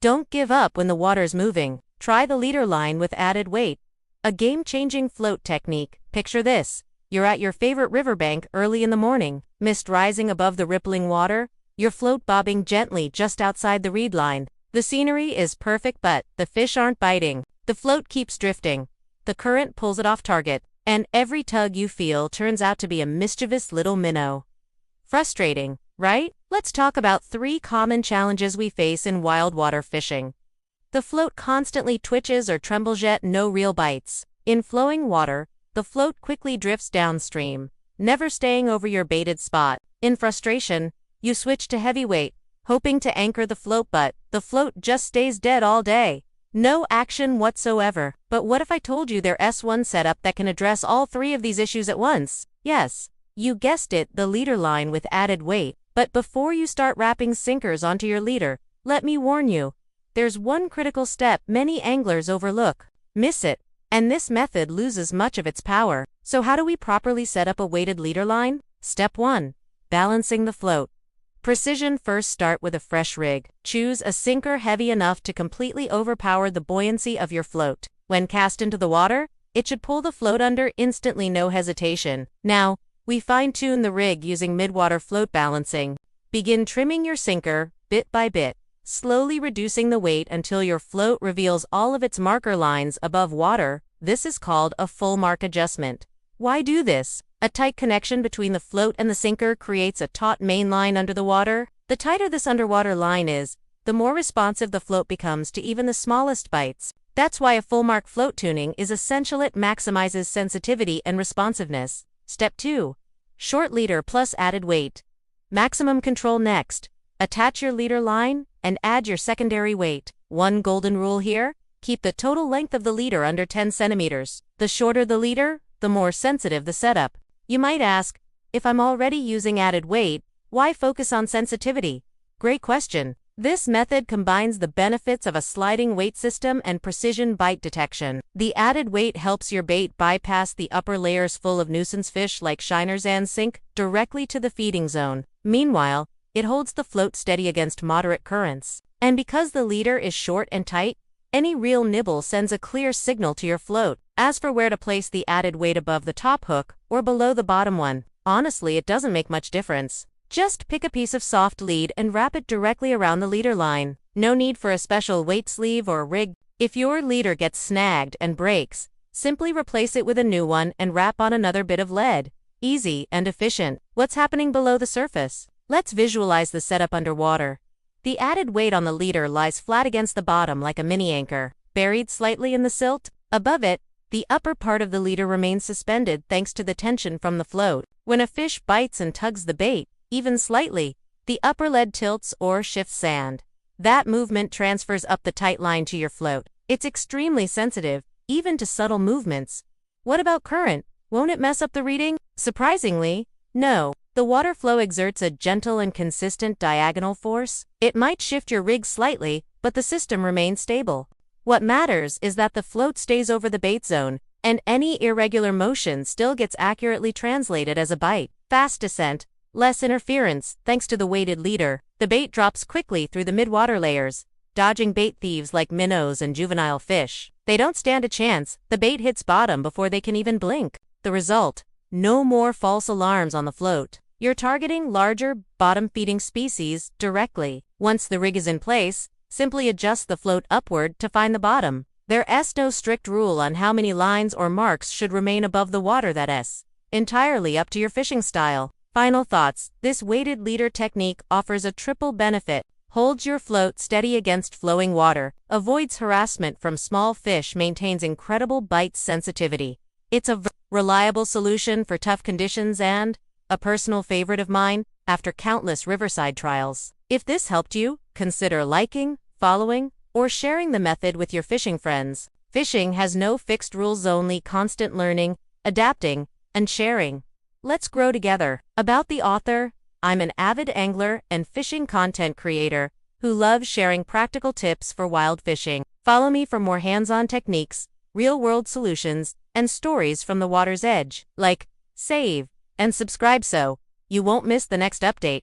Don't give up when the water's moving. Try the leader line with added weight. A game-changing float technique. Picture this. You're at your favorite riverbank early in the morning, mist rising above the rippling water, your float bobbing gently just outside the reed line. The scenery is perfect, but the fish aren't biting. The float keeps drifting. The current pulls it off target, and every tug you feel turns out to be a mischievous little minnow. Frustrating, right? Let's talk about 3 common challenges we face in wild water fishing. The float constantly twitches or trembles yet no real bites. In flowing water, the float quickly drifts downstream, never staying over your baited spot. In frustration, you switch to heavy weight, hoping to anchor the float, but the float just stays dead all day. No action whatsoever. But what if I told you there's one setup that can address all 3 of these issues at once? Yes, you guessed it, the leader line with added weight. But before you start wrapping sinkers onto your leader, let me warn you, there's one critical step many anglers overlook. Miss it, and this method loses much of its power. So how do we properly set up a weighted leader line? Step 1. Balancing the float. Precision first. Start with a fresh rig. Choose a sinker heavy enough to completely overpower the buoyancy of your float. When cast into the water, it should pull the float under instantly, no hesitation. Now, we fine-tune the rig using mid-water float balancing. Begin trimming your sinker, bit by bit, slowly reducing the weight until your float reveals all of its marker lines above water. This is called a full mark adjustment. Why do this? A tight connection between the float and the sinker creates a taut main line under the water. The tighter this underwater line is, the more responsive the float becomes to even the smallest bites. That's why a full mark float tuning is essential. It maximizes sensitivity and responsiveness. Step 2. Short leader plus added weight. Maximum control next. Attach your leader line and add your secondary weight. One golden rule here: keep the total length of the leader under 10 centimeters. The shorter the leader, the more sensitive the setup. You might ask, if I'm already using added weight, why focus on sensitivity? Great question. This method combines the benefits of a sliding weight system and precision bite detection. The added weight helps your bait bypass the upper layers full of nuisance fish like shiners and sink directly to the feeding zone. Meanwhile, it holds the float steady against moderate currents. And because the leader is short and tight, any real nibble sends a clear signal to your float. As for where to place the added weight, above the top hook or below the bottom one, honestly, it doesn't make much difference. Just pick a piece of soft lead and wrap it directly around the leader line. No need for a special weight sleeve or rig. If your leader gets snagged and breaks, simply replace it with a new one and wrap on another bit of lead. Easy and efficient. What's happening below the surface? Let's visualize the setup underwater. The added weight on the leader lies flat against the bottom like a mini anchor, buried slightly in the silt. Above it, the upper part of the leader remains suspended thanks to the tension from the float. When a fish bites and tugs the bait, even slightly, the upper lead tilts or shifts sand. That movement transfers up the tight line to your float. It's extremely sensitive, even to subtle movements. What about current? Won't it mess up the reading? Surprisingly, no. The water flow exerts a gentle and consistent diagonal force. It might shift your rig slightly, but the system remains stable. What matters is that the float stays over the bait zone, and any irregular motion still gets accurately translated as a bite. Fast descent, less interference, thanks to the weighted leader. The bait drops quickly through the mid-water layers, dodging bait thieves like minnows and juvenile fish. They don't stand a chance. The bait hits bottom before they can even blink. The result: no more false alarms on the float. You're targeting larger, bottom-feeding species directly. Once the rig is in place, simply adjust the float upward to find the bottom. There's no strict rule on how many lines or marks should remain above the water. That's entirely up to your fishing style. Final thoughts: this weighted leader technique offers a triple benefit. Holds your float steady against flowing water, avoids harassment from small fish, maintains incredible bite sensitivity. It's a reliable solution for tough conditions and a personal favorite of mine after countless riverside trials. If this helped you, consider liking, following, or sharing the method with your fishing friends. Fishing has no fixed rules, only constant learning, adapting, and sharing. Let's grow together. About the author: I'm an avid angler and fishing content creator who loves sharing practical tips for wild fishing. Follow me for more hands-on techniques, real-world solutions, and stories from the water's edge. Like, save, and subscribe so you won't miss the next update.